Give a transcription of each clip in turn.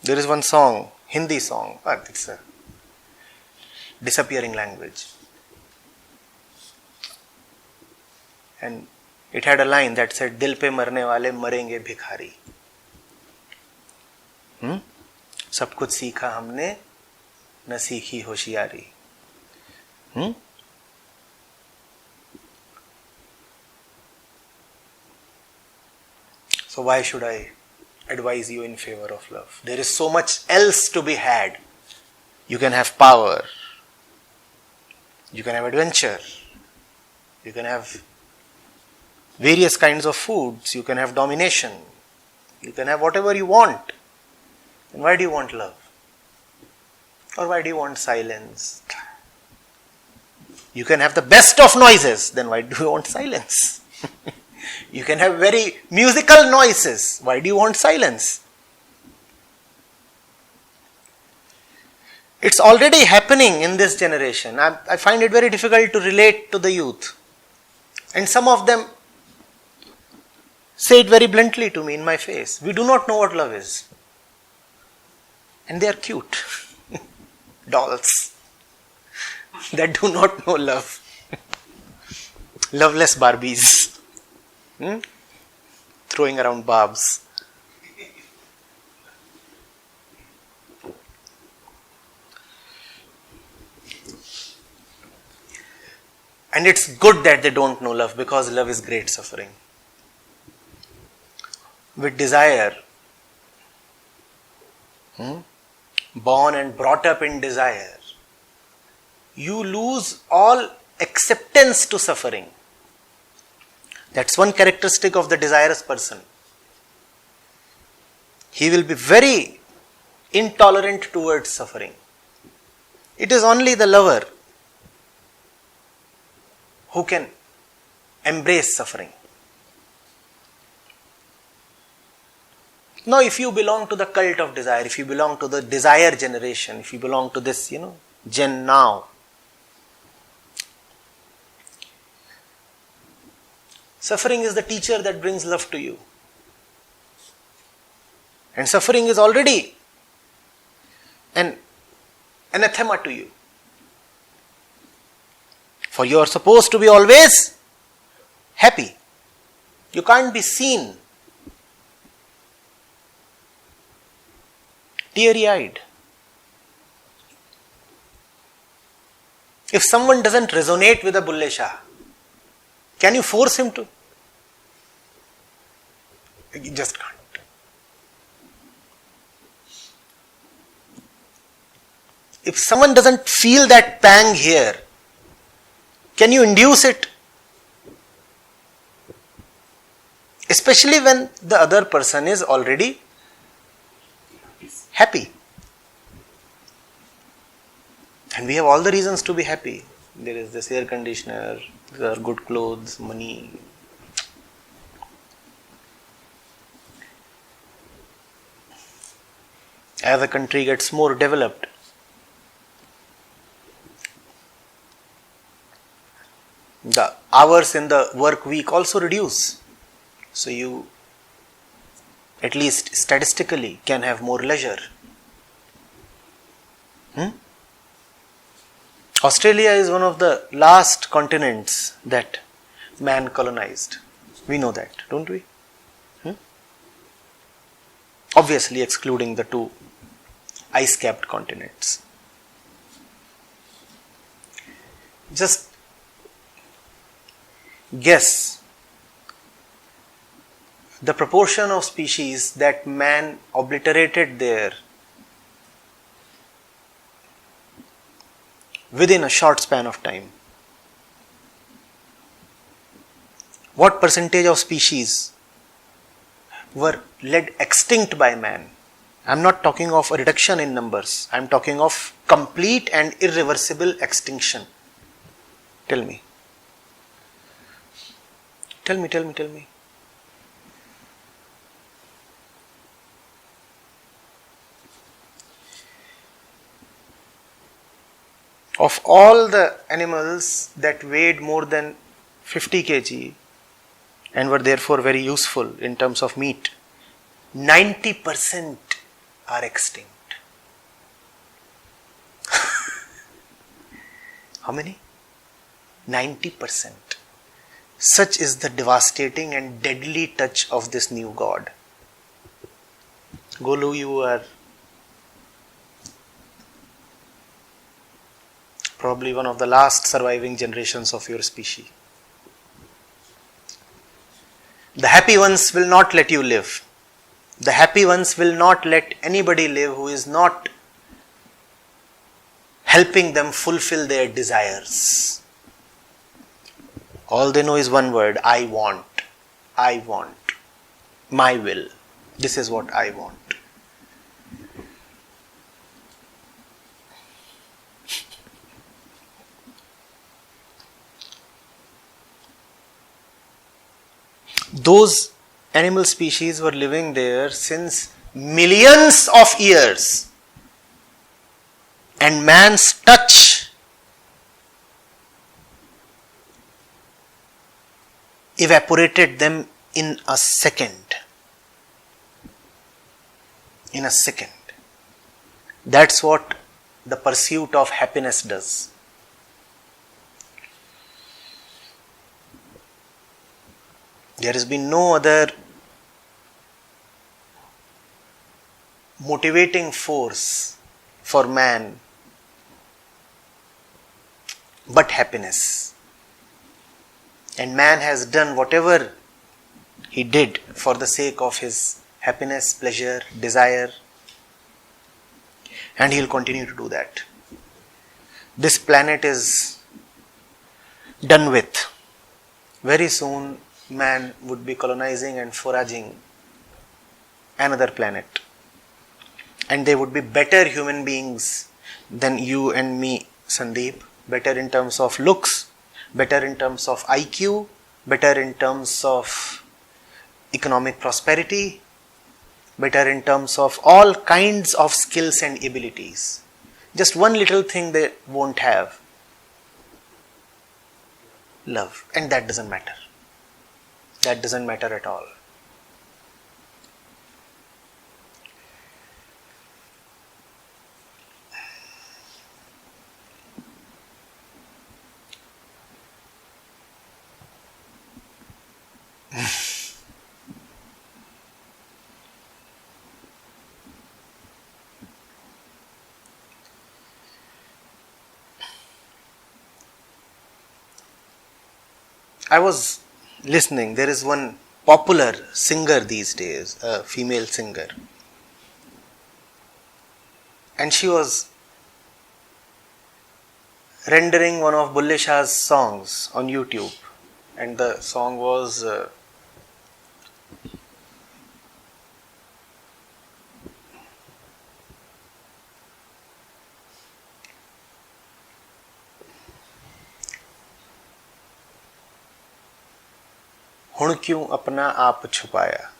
There is one song, Hindi song, but it's a disappearing language. And it had a line that said, Dil pe marne wale marenge bhikhari. सब कुछ सीखा हमने न सीखी होशियारी. So why should I advise you in favor of love? There is so much else to be had. You can have power. You can have adventure. You can have various kinds of foods. You can have domination. You can have whatever you want. And why do you want love? Or why do you want silence? You can have the best of noises. Then why do you want silence? You can have very musical noises. Why do you want silence? It's already happening in this generation. I find it very difficult to relate to the youth. And some of them say it very bluntly to me in my face. We do not know what love is. And they are cute. Dolls that do not know love. Loveless Barbies. Throwing around barbs. And it's good that they don't know love, because love is great suffering. With desire, born and brought up in desire, you lose all acceptance to suffering. That's one characteristic of the desirous person. He will be very intolerant towards suffering. It is only the lover who can embrace suffering. Now, if you belong to the cult of desire, if you belong to the desire generation, if you belong to this, Gen now, suffering is the teacher that brings love to you. And suffering is already an anathema to you. For you are supposed to be always happy. You can't be seen teary-eyed. If someone doesn't resonate with a Bulle Shah, can you force him to? You just can't. If someone doesn't feel that pang here, can you induce it? Especially when the other person is already happy. And we have all the reasons to be happy. There is this air conditioner, there are good clothes, money. As the country gets more developed, the hours in the work week also reduce. So you, at least statistically, can have more leisure. Australia is one of the last continents that man colonized. We know that, don't we? Obviously excluding the two ice-capped continents. Just guess the proportion of species that man obliterated there within a short span of time. What percentage of species were led extinct by man? I am not talking of a reduction in numbers. I am talking of complete and irreversible extinction. Tell me. Tell me. Of all the animals that weighed more than 50 kg and were therefore very useful in terms of meat, 90% are extinct. How many? 90%. Such is the devastating and deadly touch of this new God. Golu, you are probably one of the last surviving generations of your species. The happy ones will not let you live. The happy ones will not let anybody live who is not helping them fulfill their desires. All they know is one word: I want. I want. My will. This is what I want. Those animal species were living there since millions of years, and man's touch evaporated them in a second. In a second. That's what the pursuit of happiness does. There has been no other motivating force for man but happiness. And man has done whatever he did for the sake of his happiness, pleasure, desire, and he will continue to do that. This planet is done with. Very soon man would be colonizing and foraging another planet, and they would be better human beings than you and me, Sandeep. Better in terms of looks, better in terms of IQ, better in terms of economic prosperity, better in terms of all kinds of skills and abilities. Just one little thing they won't have: love. And that doesn't matter. That doesn't matter at all. I was listening. There is one popular singer these days, a female singer, and she was rendering one of Bulle Shah's songs on YouTube, and the song was हुण क्यों अपना आप छुपाया,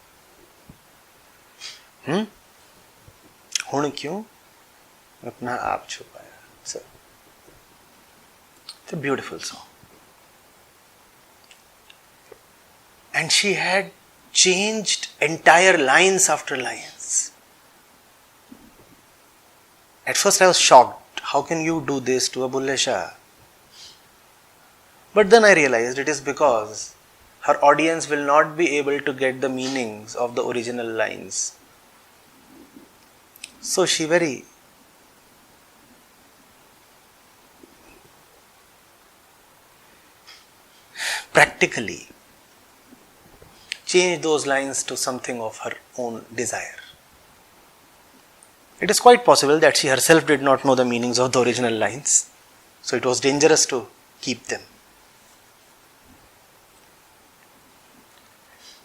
हुण क्यों अपना आप छुपाया. So, it's a beautiful song. And she had changed entire lines after lines. At first I was shocked. How can you do this to a Bulle Shah? But then I realized it is because her audience will not be able to get the meanings of the original lines. So she very practically changed those lines to something of her own desire. It is quite possible that she herself did not know the meanings of the original lines, so it was dangerous to keep them.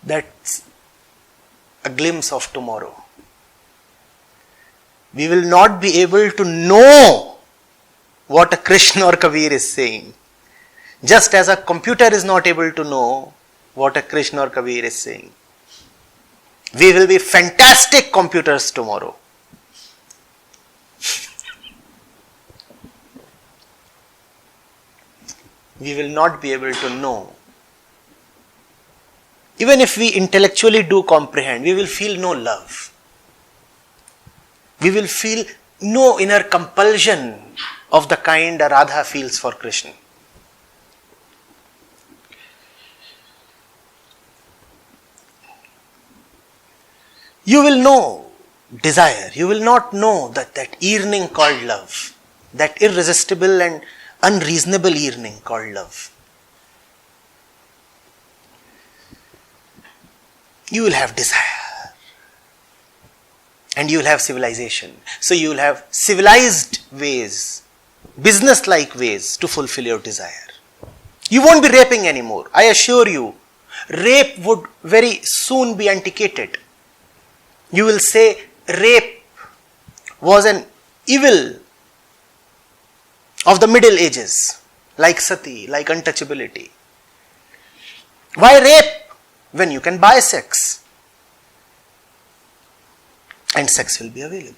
That's a glimpse of tomorrow. We will not be able to know what a Krishna or Kabir is saying, just as a computer is not able to know what a Krishna or Kabir is saying. We will be fantastic computers tomorrow. We will not be able to know. Even if we intellectually do comprehend, we will feel no love. We will feel no inner compulsion of the kind a Radha feels for Krishna. You will know desire. You will not know that yearning called love, that irresistible and unreasonable yearning called love. You will have desire. And you will have civilization. So you will have civilized ways, business-like ways to fulfill your desire. You won't be raping anymore. I assure you, rape would very soon be antiquated. You will say rape was an evil of the Middle Ages, like sati, like untouchability. Why rape when you can buy sex? And sex will be available.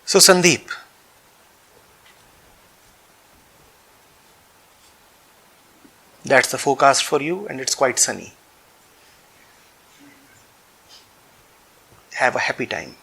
So Sandeep, that's the forecast for you, and it's quite sunny. Have a happy time.